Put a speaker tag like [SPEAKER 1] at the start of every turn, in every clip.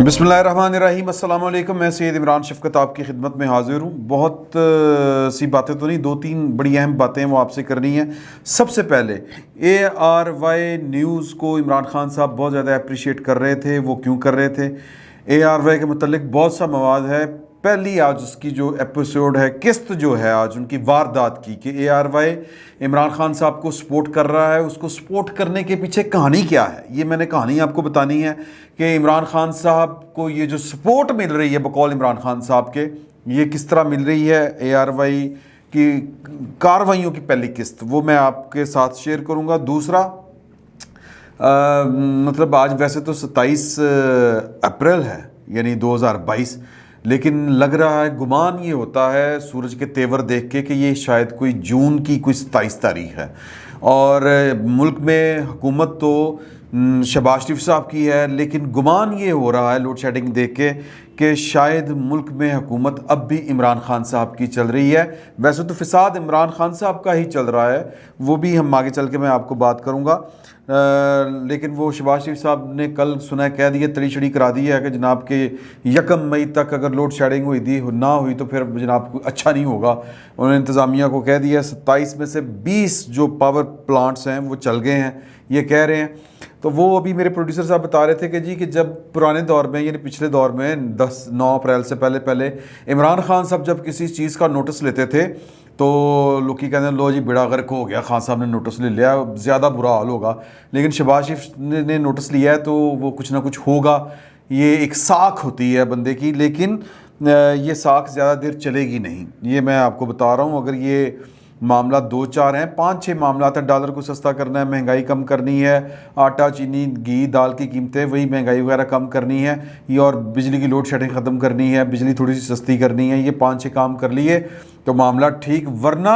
[SPEAKER 1] बिस्मिल्लाहिर्रहमानिर्रहीम। अस्सलाम वालेकुम। मैं सैयद इमरान शफ़क़त आपकी खिदमत में हाज़िर हूँ। बहुत सी बातें तो नहीं, दो तीन बड़ी अहम बातें वो आपसे करनी है। सबसे पहले ARY न्यूज़ को इमरान खान साहब बहुत ज़्यादा अप्रिशिएट कर रहे थे। वो क्यों कर रहे थे? ARY के मतलब बहुत सा मवाद है। पहली आज उसकी जो एपिसोड है, किस्त जो है आज उनकी वारदात की, कि ARY इमरान खान साहब को सपोर्ट कर रहा है। उसको सपोर्ट करने के पीछे कहानी क्या है, ये मैंने कहानी आपको बतानी है कि इमरान खान साहब को ये जो सपोर्ट मिल रही है बकौल इमरान खान साहब के, ये किस तरह मिल रही है। ARY की कार्रवाइयों की पहली किस्त वो मैं आपके साथ शेयर करूँगा। दूसरा मतलब आज वैसे तो 27 अप्रैल है यानी 2022, लेकिन लग रहा है, गुमान ये होता है सूरज के तेवर देख के कि ये शायद कोई जून की कोई 27 तारीख है। और मुल्क में हुकूमत तो शहबाज शरीफ साहब की है, लेकिन गुमान ये हो रहा है लोड शेडिंग देख के कि शायद मुल्क में हुकूमत अब भी इमरान खान साहब की चल रही है। वैसे तो फिसाद इमरान खान साहब का ही चल रहा है, वो भी हम आगे चल के मैं आपको बात करूँगा। लेकिन वो शहबाज शरीफ साहब ने कल सुना कह दिया, तड़ी छड़ी करा दी है कि जनाब के 1 मई तक अगर लोड शेडिंग हुई ना हुई तो फिर जनाब अच्छा नहीं होगा। उन्होंने इंतज़ामिया को कह दिया 27 में से 20 जो पावर प्लांट्स हैं वो चल गए हैं, ये कह रहे हैं। तो वो अभी मेरे प्रोड्यूसर साहब बता रहे थे कि जी कि जब पुराने दौर में यानी पिछले दौर में 9 अप्रैल से पहले इमरान खान साहब जब किसी चीज़ का नोटिस लेते थे तो लोग कहते हैं लो जी बेड़ा गर्क हो गया, खान साहब ने नोटिस ले लिया, ज़्यादा बुरा हाल होगा। लेकिन शहबाज शरीफ ने नोटिस लिया है तो वो कुछ ना कुछ होगा। ये एक साख होती है बंदे की, लेकिन ये साख ज़्यादा देर चलेगी नहीं, ये मैं आपको बता रहा हूँ। अगर ये मामला 2-4 हैं, 5-6 मामला है। डॉलर को सस्ता करना है, महंगाई कम करनी है, आटा चीनी घी दाल की कीमतें वही महंगाई वगैरह कम करनी है, ये और बिजली की लोड शेडिंग ख़त्म करनी है, बिजली थोड़ी सी सस्ती करनी है, ये 5-6 काम कर लिए तो मामला ठीक। वरना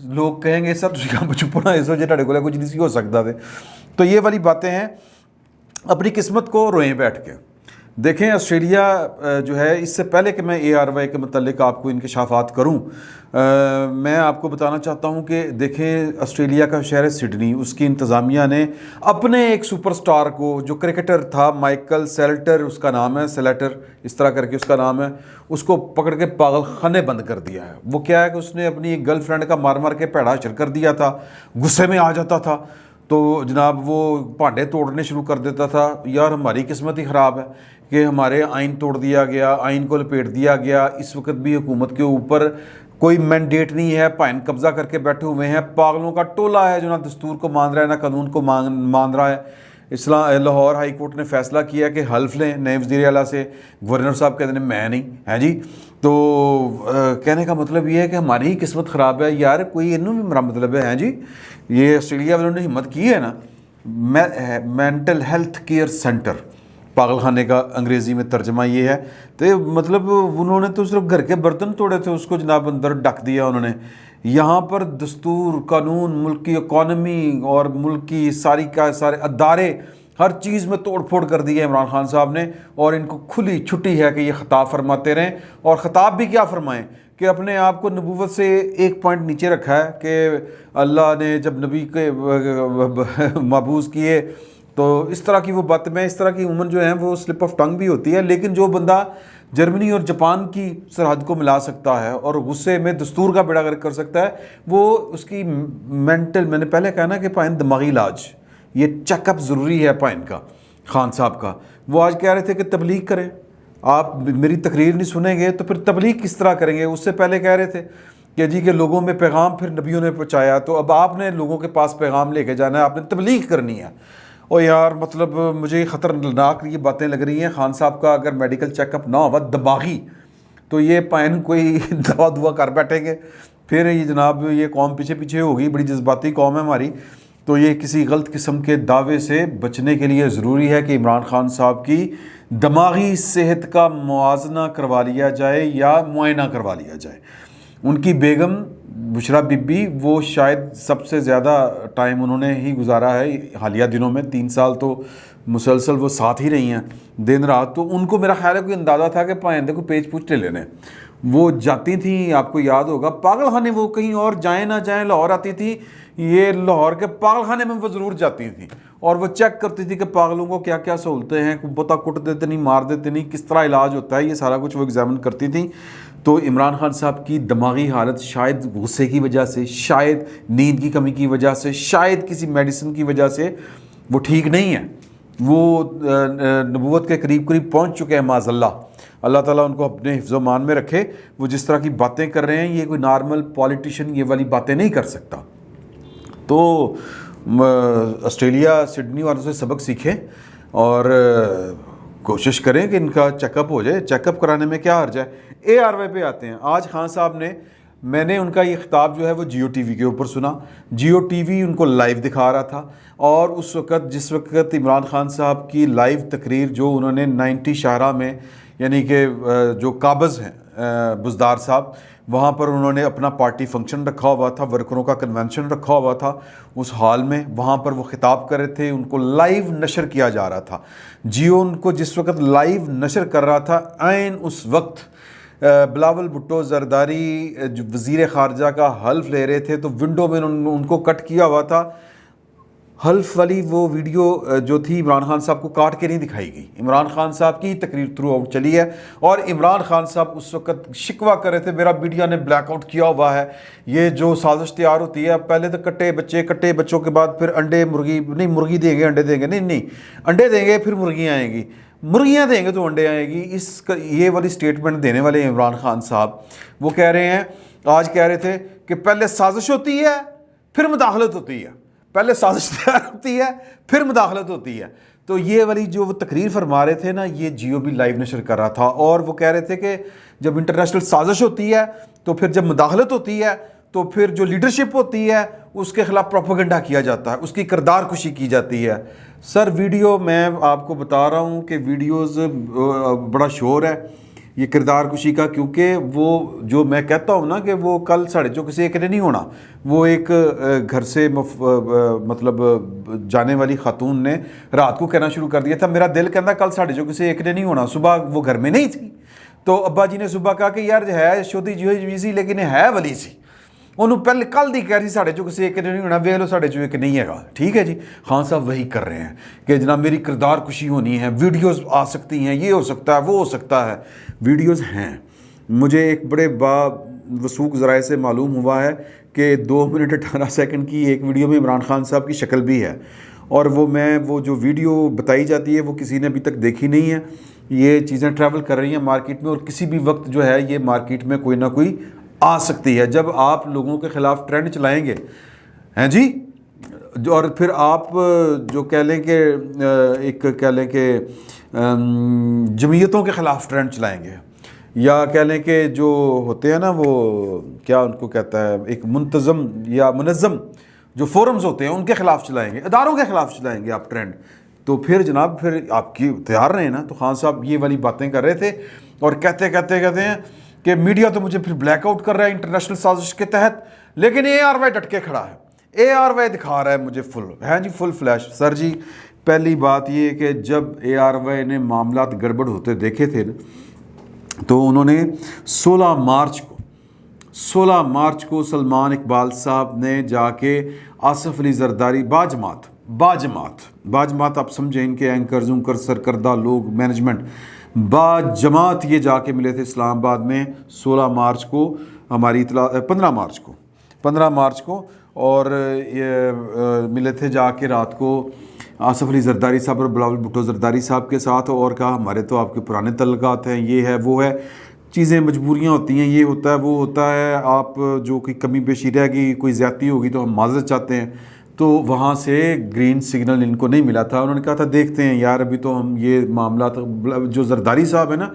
[SPEAKER 1] लोग कहेंगे सर तुम काम चुप होना, इस वजह ढाड़े को कुछ नहीं हो सकता थे। तो ये वाली बातें हैं। अपनी किस्मत को रोएं बैठ के। देखें ऑस्ट्रेलिया जो है, इससे पहले कि मैं ARY के मतलब आपको इंकशाफात करूं, मैं आपको बताना चाहता हूं कि देखें ऑस्ट्रेलिया का शहर सिडनी, उसकी इंतज़ामिया ने अपने एक सुपरस्टार को, जो क्रिकेटर था माइकल सेल्टर उसका नाम है, सेलेटर इस तरह करके उसका नाम है, उसको पकड़ के पागल खाने बंद कर दिया है। वो क्या है कि उसने अपनी एक गर्लफ्रेंड का मार मार के पैड़ा हशर कर दिया था। गुस्से में आ जाता था तो जनाब वो भांडे तोड़ने शुरू कर देता था। यार हमारी किस्मत ही ख़राब है कि हमारे आइन तोड़ दिया गया, आइन को लपेट दिया गया। इस वक्त भी हुकूमत के ऊपर कोई मैंडेट नहीं है, पाइन कब्जा करके बैठे हुए हैं, पागलों का टोला है जो ना दस्तूर को मान रहा है ना कानून को मान रहा है। लाहौर हाई कोर्ट ने फैसला किया कि हल्फ लें नए वज़ीर आला से। गवर्नर साहब कहते हैं मैं नहीं है जी। तो कहने का मतलब ये है कि हमारी ही किस्मत ख़राब है यार, कोई इनू भी मेरा मतलब है जी। ये ऑस्ट्रेलिया वालों ने हिम्मत की है ना, मेंटल हेल्थ केयर सेंटर, पागल खाने का अंग्रेज़ी में तर्जमा ये है। तो मतलब उन्होंने तो सिर्फ घर के बर्तन तोड़े थे, उसको जनाब अंदर ढक दिया उन्होंने। यहाँ पर दस्तूर कानून, मुल्क की इकॉनमी और मुल्क की सारे अदारे, हर चीज़ में तोड़ फोड़ कर दी है इमरान खान साहब ने। और इनको खुली छुट्टी है कि ये ख़ताब फरमाते रहें। और ख़ताब भी क्या फरमाएं कि अपने आप को नबूवत से एक पॉइंट नीचे रखा है कि अल्लाह ने जब नबी के मबूस किए तो इस तरह की वो बात में, इस तरह की उम्र जो है वो स्लिप ऑफ टंग भी होती है। लेकिन जो बंदा जर्मनी और जापान की सरहद को मिला सकता है और गुस्से में दस्तूर का बेड़ा गर्क कर सकता है, वो उसकी मेंटल, मैंने पहले कहा ना कि पाइन दिमागी इलाज, ये चेकअप ज़रूरी है पाइन का, खान साहब का। वो आज कह रहे थे कि तबलीग करें, आप मेरी तकरीर नहीं सुनेंगे तो फिर तबलीग किस तरह करेंगे। उससे पहले कह रहे थे कि जी के लोगों में पैगाम फिर नबियों ने पहुँचाया, तो अब आपने लोगों के पास पैगाम लेके जाना है, आपने तबलीग करनी है। और यार मतलब मुझे ख़तरनाक ये बातें लग रही हैं। खान साहब का अगर मेडिकल चेकअप ना हुआ दिमागी, तो ये पाइन कोई दवा दुआ कर बैठेंगे, फिर ये जनाब ये कौम पीछे पीछे होगी। बड़ी जज्बाती कौम है हमारी। तो ये किसी गलत किस्म के दावे से बचने के लिए ज़रूरी है कि इमरान खान साहब की दिमागी सेहत का मुआजना करवा लिया जाए या मुआयना करवा लिया जाए। उनकी बेगम बुशरा बीबी, वो शायद सबसे ज़्यादा टाइम उन्होंने ही गुजारा है हालिया दिनों में, 3 साल तो मुसलसल वो साथ ही रही हैं दिन रात। तो उनको मेरा ख्याल है कोई अंदाज़ा था कि पाइंदे को पेच पूछ ले लेने। वो जाती थी, आपको याद होगा पागल खाने, वो कहीं और जाएँ ना जाएँ, लाहौर आती थी, ये लाहौर के पागल खाने में वो ज़रूर जाती थी। اور وہ چیک کرتی تھی کہ پاگلوں کو کیا کیا سہولتیں ہیں, پتہ کٹ دیتے نہیں, مار دیتے نہیں, کس طرح علاج ہوتا ہے, یہ سارا کچھ وہ ایگزامن کرتی تھیں. تو عمران خان صاحب کی دماغی حالت شاید غصے کی وجہ سے, شاید نیند کی کمی کی وجہ سے, شاید کسی میڈیسن کی وجہ سے وہ ٹھیک نہیں ہے. وہ نبوت کے قریب قریب پہنچ چکے ہیں معاذ اللہ. اللہ تعالیٰ ان کو اپنے حفظ و مان میں رکھے. وہ جس طرح کی باتیں کر رہے ہیں, یہ کوئی نارمل پولیٹیشین یہ والی باتیں نہیں کر سکتا. تو آسٹریلیا سڈنی والوں سے سبق سیکھیں اور کوشش کریں کہ ان کا چیک اپ ہو جائے. چیک اپ کرانے میں کیا حرج ہے. اے آر وائی پہ آتے ہیں. آج خان صاحب نے, میں نے ان کا یہ خطاب جو ہے وہ جیو ٹی وی کے اوپر سنا. جیو ٹی وی ان کو لائیو دکھا رہا تھا, اور اس وقت جس وقت عمران خان صاحب کی لائیو تقریر جو انہوں نے 90 شاہراہ میں, یعنی کہ جو قابض ہیں بزدار صاحب, وہاں پر انہوں نے اپنا پارٹی فنکشن رکھا ہوا تھا, ورکروں کا کنونشن رکھا ہوا تھا اس ہال میں, وہاں پر وہ خطاب کر رہے تھے. ان کو لائیو نشر کیا جا رہا تھا. جیو ان کو جس وقت لائیو نشر کر رہا تھا, عین اس وقت بلاول بھٹو زرداری جو وزیر خارجہ کا حلف لے رہے تھے, تو ونڈو میں ان کو کٹ کیا ہوا تھا. حلف والی وہ ویڈیو جو تھی عمران خان صاحب کو کاٹ کے نہیں دکھائی گئی. عمران خان صاحب کی تقریر تھرو آؤٹ چلی ہے, اور عمران خان صاحب اس وقت شکوہ کر رہے تھے میرا میڈیا نے بلیک آؤٹ کیا ہوا ہے. یہ جو سازش تیار ہوتی ہے, پہلے تو کٹے بچوں کے بعد پھر انڈے مرغی, نہیں مرغی دیں گے انڈے دیں گے, نہیں انڈے دیں گے پھر مرغیاں آئیں گی, مرغیاں دیں گے تو انڈے آئیں گی. یہ والی سٹیٹمنٹ دینے والے عمران خان صاحب, وہ کہہ رہے ہیں, آج کہہ رہے تھے کہ پہلے سازش ہوتی ہے پھر مداخلت ہوتی ہے, پہلے سازش تیار ہوتی ہے پھر مداخلت ہوتی ہے. تو یہ والی جو وہ تقریر فرما رہے تھے نا, یہ جیو بھی لائیو نشر کر رہا تھا, اور وہ کہہ رہے تھے کہ جب انٹرنیشنل سازش ہوتی ہے تو پھر جب مداخلت ہوتی ہے تو پھر جو لیڈرشپ ہوتی ہے اس کے خلاف پروپیگنڈا کیا جاتا ہے, اس کی کردار کشی کی جاتی ہے. سر ویڈیو میں آپ کو بتا رہا ہوں کہ ویڈیوز بڑا شور ہے یہ کردار کشی کا, کیونکہ وہ جو میں کہتا ہوں نا کہ وہ کل ساڑھے جو کسی ایک نے نہیں ہونا. وہ ایک گھر سے مطلب جانے والی خاتون نے رات کو کہنا شروع کر دیا تھا, میرا دل کہتا کل ساڑھے جو کسی ایک نے نہیں ہونا. صبح وہ گھر میں نہیں تھی, تو ابا جی نے صبح کہا کہ یار ہے شودی جی سی لیکن ہے ولی سی. انہوں پہلے کل دی کہہ رہی ساڑھے جو کسی ایک نے نہیں ہونا, ویکھ لو ساڑھے جو ایک نہیں ہے گا. ٹھیک ہے جی, خان صاحب وہی کر رہے ہیں کہ جناب میری کردار کشی ہونی ہے, ویڈیوز آ سکتی ہیں, یہ ہو سکتا ہے وہ ہو سکتا ہے. ویڈیوز ہیں. مجھے ایک بڑے وثوق ذرائع سے معلوم ہوا ہے کہ 2 منٹ 18 سیکنڈ کی ایک ویڈیو میں عمران خان صاحب کی شکل بھی ہے, اور وہ جو ویڈیو بتائی جاتی ہے وہ کسی نے ابھی تک دیکھی نہیں ہے. یہ چیزیں ٹریول کر رہی ہیں مارکیٹ میں, اور کسی بھی وقت جو ہے یہ مارکیٹ میں کوئی نہ کوئی آ سکتی ہے. جب آپ لوگوں کے خلاف ٹرینڈ چلائیں گے ہیں جی, اور پھر آپ جو کہہ لیں کہ ایک کہہ لیں کہ جمعیتوں کے خلاف ٹرینڈ چلائیں گے, یا کہہ لیں کہ جو ہوتے ہیں نا وہ کیا ان کو کہتا ہے, ایک منتظم یا منظم جو فورمز ہوتے ہیں ان کے خلاف چلائیں گے, اداروں کے خلاف چلائیں گے آپ ٹرینڈ, تو پھر جناب پھر آپ کی تیار رہے نا. تو خان صاحب یہ والی باتیں کر رہے تھے, اور کہتے ہیں کہ میڈیا تو مجھے پھر بلیک آؤٹ کر رہا ہے انٹرنیشنل سازش کے تحت, لیکن اے آر وائی ڈٹ کے کھڑا ہے, اے آر وائی دکھا رہا ہے مجھے فل ہے جی, فل فلیش. سر جی پہلی بات یہ کہ جب اے آر وائی نے معاملات گڑبڑ ہوتے دیکھے تھے تو انہوں نے 16 مارچ کو سلمان اقبال صاحب نے جا کے آصف علی زرداری باجماعت آپ سمجھیں, ان کے اینکر سرکردہ لوگ مینجمنٹ باجماعت یہ جا کے ملے تھے اسلام آباد میں 16 مارچ کو, ہماری اطلاع 15 مارچ کو, اور یہ ملے تھے جا کے رات کو آصف علی زرداری صاحب اور بلاول بھٹو زرداری صاحب کے ساتھ, اور کہا ہمارے تو آپ کے پرانے تعلقات ہیں, یہ ہے وہ ہے, چیزیں مجبوریاں ہوتی ہیں, یہ ہوتا ہے وہ ہوتا ہے, آپ جو کوئی کمی بیشی رہ گئی, کوئی زیادتی ہوگی تو ہم معذرت چاہتے ہیں. تو وہاں سے گرین سگنل ان کو نہیں ملا تھا. انہوں نے کہا تھا دیکھتے ہیں یار, ابھی تو ہم یہ معاملات, جو زرداری صاحب ہیں نا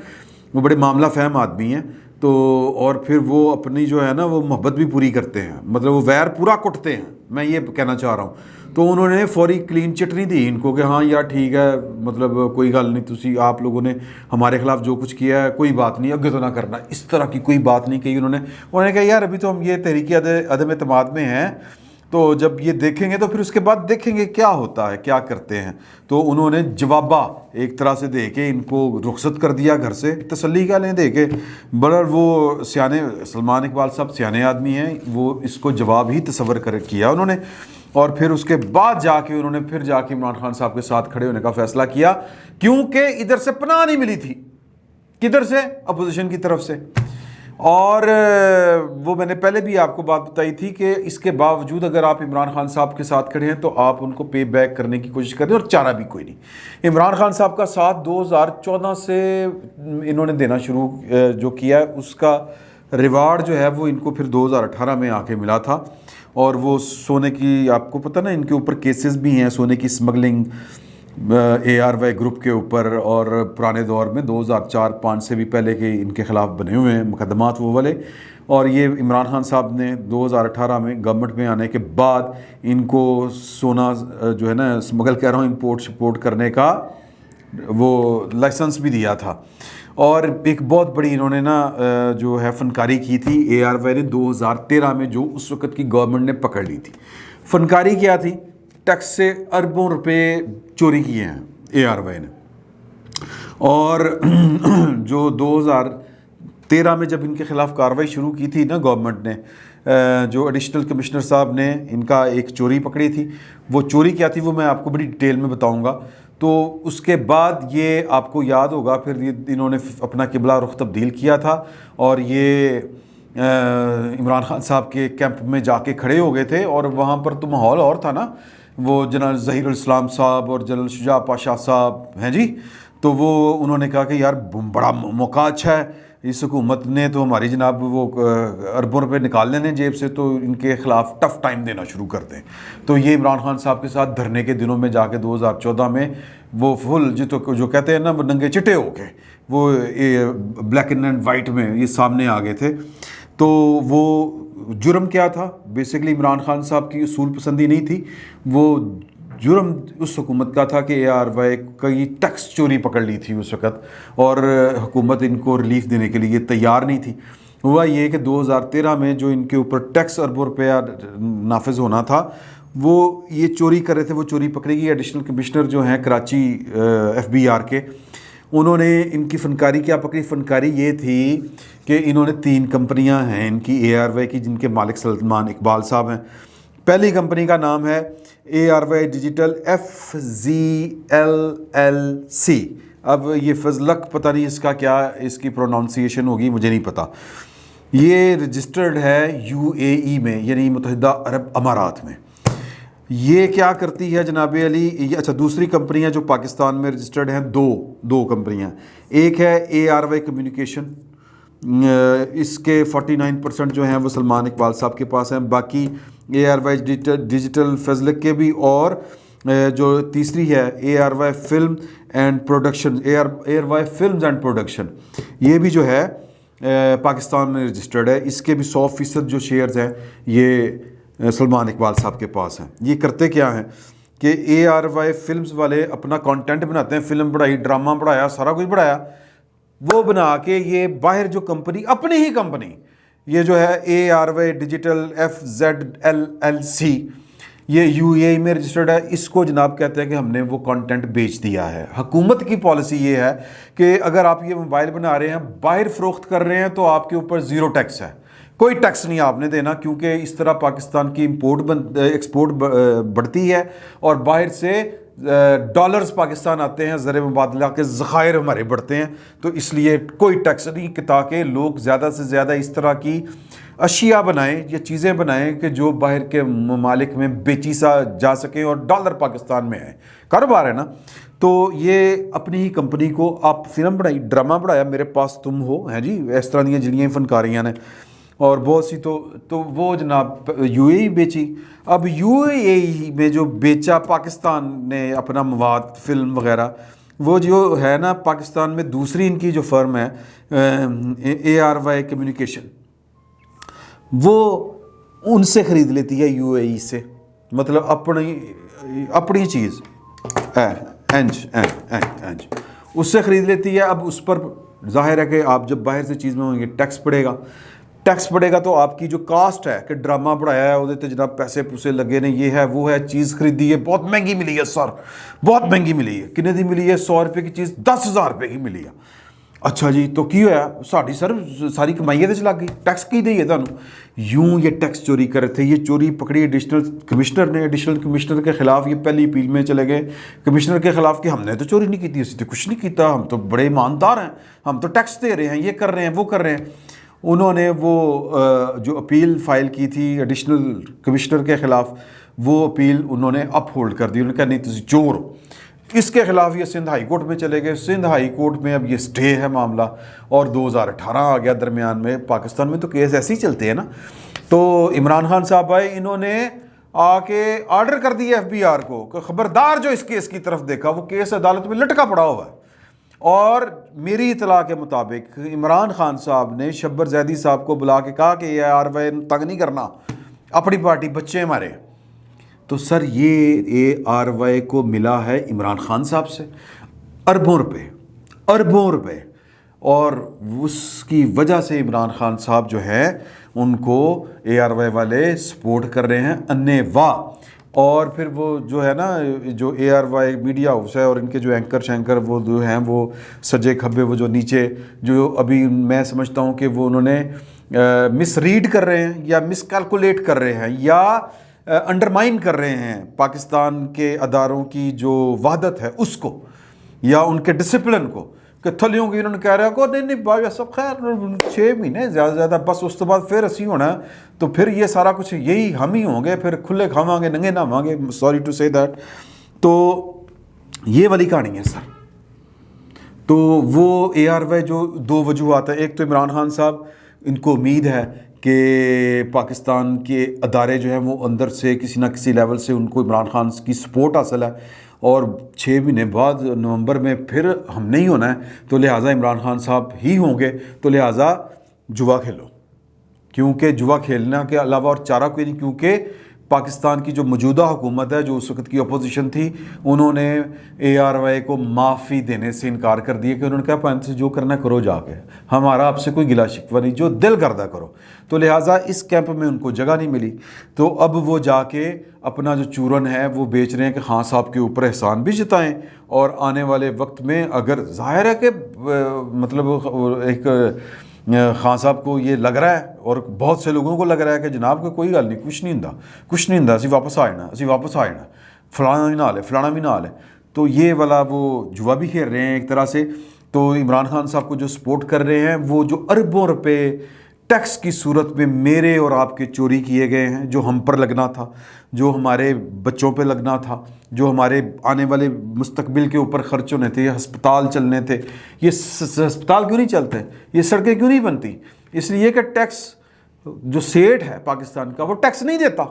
[SPEAKER 1] وہ بڑے معاملہ فہم آدمی ہیں, تو اور پھر وہ اپنی جو ہے نا وہ محبت بھی پوری کرتے ہیں, مطلب وہ ویر پورا کٹتے ہیں, میں یہ کہنا چاہ رہا ہوں. تو انہوں نے فوری کلین چٹ نہیں دی ان کو کہ ہاں یار ٹھیک ہے, مطلب کوئی گل نہیں, آپ لوگوں نے ہمارے خلاف جو کچھ کیا ہے کوئی بات نہیں, اگے تو نہ کرنا, اس طرح کی کوئی بات نہیں کہی انہوں نے. کہا یار ابھی تو ہم یہ تحریک عدم اعتماد میں ہیں, تو جب یہ دیکھیں گے تو پھر اس کے بعد دیکھیں گے کیا ہوتا ہے، کیا کرتے ہیں۔ تو انہوں نے جوابہ ایک طرح سے دے کے ان کو رخصت کر دیا گھر سے، تسلی کا لیں دے کے، بڑا وہ سیانے سلمان اقبال صاحب سیانے آدمی ہیں، وہ اس کو جواب ہی تصور کیا انہوں نے، اور پھر اس کے بعد جا کے انہوں نے پھر جا کے عمران خان صاحب کے ساتھ کھڑے ہونے کا فیصلہ کیا، کیونکہ ادھر سے پناہ نہیں ملی تھی، کدھر سے؟ اپوزیشن کی طرف سے۔ اور وہ میں نے پہلے بھی آپ کو بات بتائی تھی کہ اس کے باوجود اگر آپ عمران خان صاحب کے ساتھ کھڑے ہیں تو آپ ان کو پے بیک کرنے کی کوشش کریں، اور چارہ بھی کوئی نہیں۔ عمران خان صاحب کا ساتھ 2014 سے انہوں نے دینا شروع جو کیا، اس کا ریوارڈ جو ہے وہ ان کو پھر 2018 میں آ کے ملا تھا، اور وہ سونے کی، آپ کو پتہ نا ان کے اوپر کیسز بھی ہیں، سونے کی smuggling A R Y group کے اوپر، اور پرانے دور میں 2004-05 سے بھی پہلے کے ان کے خلاف بنے ہوئے ہیں مقدمات وہ والے، اور یہ عمران خان صاحب نے 2018 میں گورنمنٹ میں آنے کے بعد ان کو سونا جو ہے نا اسمگل کہہ رہا ہوں، امپورٹ شپورٹ کرنے کا وہ لائسنس بھی دیا تھا۔ اور ایک بہت بڑی انہوں نے نا جو ہے فنکاری کی تھی اے آر وائی نے 2013 میں، جو اس وقت کی گورنمنٹ نے پکڑ لی تھی۔ فنکاری کیا تھی؟ ٹیکس سے اربوں روپے چوری کیے ہیں اے آر وائی نے۔ اور جو 2013 میں جب ان کے خلاف کارروائی شروع کی تھی نا گورنمنٹ نے، جو ایڈیشنل کمشنر صاحب نے ان کا ایک چوری پکڑی تھی، وہ چوری کیا تھی وہ میں آپ کو بڑی ڈیٹیل میں بتاؤں گا۔ تو اس کے بعد یہ آپ کو یاد ہوگا پھر انہوں نے اپنا قبلہ رخ تبدیل کیا تھا، اور یہ عمران خان صاحب کے کیمپ میں جا کے کھڑے ہو گئے تھے، اور وہاں پر تو ماحول اور تھا نا، وہ جنرل ظہیر الاسلام صاحب اور جنرل شجاع پاشا صاحب ہیں جی، تو وہ انہوں نے کہا کہ یار بڑا موقع اچھا ہے، اس حکومت نے تو ہماری جناب وہ اربوں روپے نکال لینے جیب سے، تو ان کے خلاف ٹف ٹائم دینا شروع کر دیں۔ تو یہ عمران خان صاحب کے ساتھ دھرنے کے دنوں میں جا کے 2014 میں وہ فل جو کہتے ہیں نا ننگے چٹے ہو کے، وہ بلیک اینڈ وائٹ میں یہ سامنے آ گئے تھے۔ تو وہ جرم کیا تھا؟ بیسیکلی عمران خان صاحب کی اصول پسندی نہیں تھی، وہ جرم اس حکومت کا تھا کہ اے آر وائی کی ٹیکس چوری پکڑ لی تھی اس وقت، اور حکومت ان کو ریلیف دینے کے لیے تیار نہیں تھی۔ ہوا یہ کہ 2013 میں جو ان کے اوپر ٹیکس اربوں روپیہ نافذ ہونا تھا، وہ یہ چوری کر رہے تھے، وہ چوری پکڑی گئی۔ ایڈیشنل کمشنر جو ہیں کراچی ایف بی آر کے، انہوں نے ان کی فنکاری کیا پکڑی؟ فنکاری یہ تھی کہ انہوں نے 3 کمپنیاں ہیں ان کی اے آر وائی کی، جن کے مالک سلمان اقبال صاحب ہیں۔ پہلی کمپنی کا نام ہے A R Y digital FZLLC۔ اب یہ فضلک پتہ نہیں اس کا کیا اس کی پروناؤنسیشن ہوگی، مجھے نہیں پتہ۔ یہ رجسٹرڈ ہے UAE میں، یعنی متحدہ عرب امارات میں۔ یہ کیا کرتی ہے جناب علی؟ اچھا، دوسری کمپنیاں جو پاکستان میں رجسٹرڈ ہیں، دو کمپنیاں، ایک ہے اے آر وائی کمیونیکیشن، اس کے 49% جو ہیں وہ سلمان اقبال صاحب کے پاس ہیں، باقی اے آر وائی ڈیجیٹل فضلک کے بھی، اور جو تیسری ہے A R Y film and production, A R Y films and production, یہ بھی جو ہے پاکستان میں رجسٹرڈ ہے۔ اس کے بھی 100% جو شیئرز ہیں یہ سلمان اقبال صاحب کے پاس ہیں۔ یہ کرتے کیا ہیں کہ اے آر وائی فلمز والے اپنا کانٹینٹ بناتے ہیں، فلم بڑھائی، ڈرامہ بڑھایا، سارا کچھ بڑھایا، وہ بنا کے یہ باہر جو کمپنی، اپنی ہی کمپنی، یہ جو ہے A R Y digital FZLLC، یہ UAE میں رجسٹرڈ ہے، اس کو جناب کہتے ہیں کہ ہم نے وہ کانٹینٹ بیچ دیا ہے۔ حکومت کی پالیسی یہ ہے کہ اگر آپ یہ موبائل بنا رہے ہیں، باہر فروخت کر رہے ہیں، تو آپ کے اوپر 0 ٹیکس ہے، کوئی ٹیکس نہیں آپ نے دینا، کیونکہ اس طرح پاکستان کی ایکسپورٹ بڑھتی ہے، اور باہر سے ڈالرز پاکستان آتے ہیں، زر مبادلہ کے ذخائر ہمارے بڑھتے ہیں، تو اس لیے کوئی ٹیکس نہیں، تاکہ لوگ زیادہ سے زیادہ اس طرح کی اشیاء بنائیں یا چیزیں بنائیں کہ جو باہر کے ممالک میں بیچی جا سکیں اور ڈالر پاکستان میں آئیں۔ کاروبار ہے نا۔ تو یہ اپنی ہی کمپنی کو آپ فلم بنائی، ڈرامہ بڑھایا، میرے پاس تم ہو، ہیں جی، اس طرح کی جڑیاں فنکاریاں نے، اور بہت سی تو وہ جناب UAE بیچی۔ اب UAE میں جو بیچا پاکستان نے اپنا مواد، فلم وغیرہ، وہ جو ہے نا پاکستان میں دوسری ان کی جو فرم ہے اے آر وائی کمیونیکیشن، وہ ان سے خرید لیتی ہے UAE سے، مطلب اپنی چیز اینج اس سے خرید لیتی ہے۔ اب اس پر ظاہر ہے کہ آپ جب باہر سے چیز منگائیں گے ٹیکس پڑے گا، टैक्स बढ़ेगा तो आपकी जो कास्ट है कि ड्रामा बढ़ाया है वो जनाब पैसे पूसे लगे ने, ये है वो है, चीज़ खरीदी है, बहुत महंगी मिली है सर, बहुत महंगी मिली है। कितने दी मिली है? 100 रुपये की चीज़ 10,000 रुपये की मिली है। अच्छा जी, तो की होया? साड़ी सर सारी कमाई ਇਹਦੇ 'ਚ ਲੱਗ गई, टैक्स की दी है ਤੁਹਾਨੂੰ। यूं ये टैक्स चोरी कर रहे थे। ये चोरी पकड़ी एडिशनल कमिश्नर ने, एडिशनल कमिश्नर के खिलाफ ये पहली अपील में चले गए कमिश्नर के खिलाफ कि हमने तो चोरी नहीं की थी, असं तो कुछ नहीं किया, हम तो बड़े ईमानदार हैं, हम तो टैक्स दे रहे हैं, ये कर रहे हैं, वो कर रहे हैं। उन्होंने वो जो अपील फ़ाइल की थी एडिशनल कमिश्नर के ख़िलाफ़, वो अपील उन्होंने अप होल्ड कर दी। उन्होंने कहा नहीं तुम चोर हो। इसके खिलाफ ये सिंध हाई कोर्ट में चले गए। सिंध हाई कोर्ट में अब ये स्टे है मामला, और 2018 आ गया दरमियान में। पाकिस्तान में तो केस ऐसे ही चलते हैं ना। तो इमरान खान साहब आए, इन्होंने आके आर्डर कर दिया FBR को कि ख़बरदार जो इस केस की तरफ देखा, वो केस अदालत में लटका पड़ा हुआ है। और मेरी इतला के मुताबिक इमरान खान साहब ने शब्बर जैदी साहब को बुला के कहा कि ARY तंग नहीं करना, अपनी पार्टी बच्चे हमारे। तो सर ये ARY को मिला है इमरान खान साहब से अरबों रुपए, और उसकी वजह से इमरान खान साहब जो है उनको ARY वाले सपोर्ट कर रहे हैं अन्य वाह। और फिर वो जो है ना, जो ARY मीडिया हाउस है और इनके जो एंकर शैंकर वो जो हैं वो सजे खब्बे, वो जो नीचे जो अभी मैं समझता हूँ कि वो उन्होंने मिसरीड कर रहे हैं या मिसकैलकुलेट कर रहे हैं या अंडरमाइन कर रहे हैं पाकिस्तान के अदारों की जो वहदत है उसको, या उनके डिसिप्लिन को, कि थलियों की उन्होंने कह रहा है को नहीं भाई सब खैर 6 महीने ज़्यादा से ज़्यादा बस, उस तो बाद फिर असी होना, तो फिर ये सारा कुछ यही हम ही होंगे, फिर खुले खावांगे नंगे नहावांगे, सॉरी टू से दैट। तो ये वाली कहानी है सर। तो वो ARY जो 2 वजूहात है, एक तो इमरान खान साहब, इनको उम्मीद है कि पाकिस्तान के अदारे जो हैं वो अंदर से किसी ना किसी लेवल से उनको इमरान खान की सपोर्ट हासिल है, और 6 महीने बाद नवंबर में फिर हम नहीं होना है, तो लिहाजा इमरान खान साहब ही होंगे, तो लिहाजा जुआ खेलो, क्योंकि जुआ खेलने के अलावा और चारा कोई नहीं। क्योंकि पाकिस्तान की जो मौजूदा हुकूमत है, जो उस वक्त की अपोजिशन थी, उन्होंने ARY को माफ़ी देने से इनकार कर दिया कि उन्होंने कहा पंत से जो करना करो जाके, हमारा आपसे कोई गिला शिकवा नहीं, जो दिल करदा करो। तो लिहाजा इस कैंप में उनको जगह नहीं मिली, तो अब वो जाके अपना जो चूरन है वो बेच रहे हैं कि खान साहब के ऊपर एहसान भी जताएं, और आने वाले वक्त में अगर ज़ाहिर है कि मतलब एक खान साहब को ये लग रहा है और बहुत से लोगों को लग रहा है कि जनाब को कोई गल नहीं, कुछ नहीं हुंदा, असी वापस आ जाना, फलाना भी ना ले, फलाना भी ना ले। तो ये वाला वो जुआ भी खेल रहे हैं एक तरह से। तो इमरान खान साहब को जो सपोर्ट कर रहे हैं, वो जो अरबों रुपए टैक्स की सूरत में मेरे और आपके चोरी किए गए हैं, जो हम पर लगना था, जो हमारे बच्चों पे लगना था, जो हमारे आने वाले मुस्तकबिल के ऊपर खर्च होने थे, हस्पताल चलने थे। ये हस्पताल क्यों नहीं चलते, ये सड़कें क्यों नहीं बनती? इसलिए कि टैक्स जो सेठ है पाकिस्तान का वो टैक्स नहीं देता।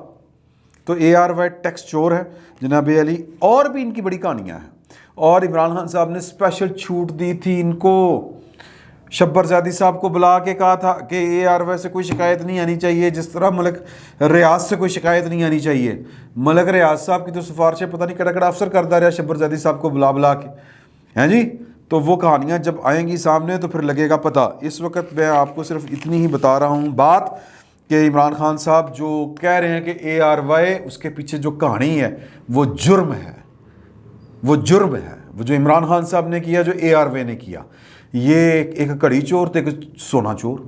[SPEAKER 1] तो ARY टैक्स चोर है जनाब अली। और भी इनकी बड़ी कहानियाँ हैं, और इमरान खान साहब ने स्पेशल छूट दी थी इनको, शब्बर ज़ैदी साहब को बुला के कहा था कि ARY से कोई शिकायत नहीं आनी चाहिए, जिस तरह मलिक रियाज से कोई शिकायत नहीं आनी चाहिए। मलिक रियाज साहब की तो सिफारिशें पता नहीं कड़ा अफसर करता रहा शब्बर ज़ैदी साहब को बुला के, हैं जी। तो वो कहानियाँ जब आएंगी सामने तो फिर लगेगा पता। इस वक्त मैं आपको सिर्फ इतनी ही बता रहा हूँ बात कि इमरान खान साहब जो कह रहे हैं कि ARY, उसके पीछे जो कहानी है वो जुर्म है, वो जो इमरान खान साहब ने किया, जो ARY ने किया। ये एक घड़ी चोर तो एक सोना चोर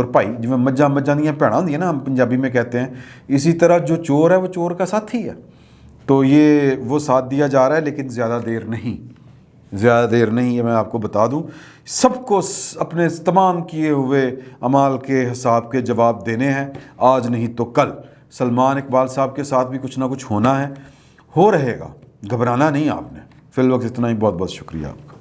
[SPEAKER 1] भाई, जिवें मज्जां दियां भैणां होंदियां ना, हम पंजाबी में कहते हैं, इसी तरह जो चोर है वो चोर का साथी है। तो ये वो साथ दिया जा रहा है, लेकिन ज़्यादा देर नहीं है। मैं आपको बता दूं, सबको अपने तमाम किए हुए अमाल के हिसाब के जवाब देने हैं, आज नहीं तो कल। सलमान इकबाल साहब के साथ भी कुछ ना कुछ होना है, हो रहेगा, घबराना नहीं आपने। फिल वक्त इतना ही, बहुत बहुत शुक्रिया आपका।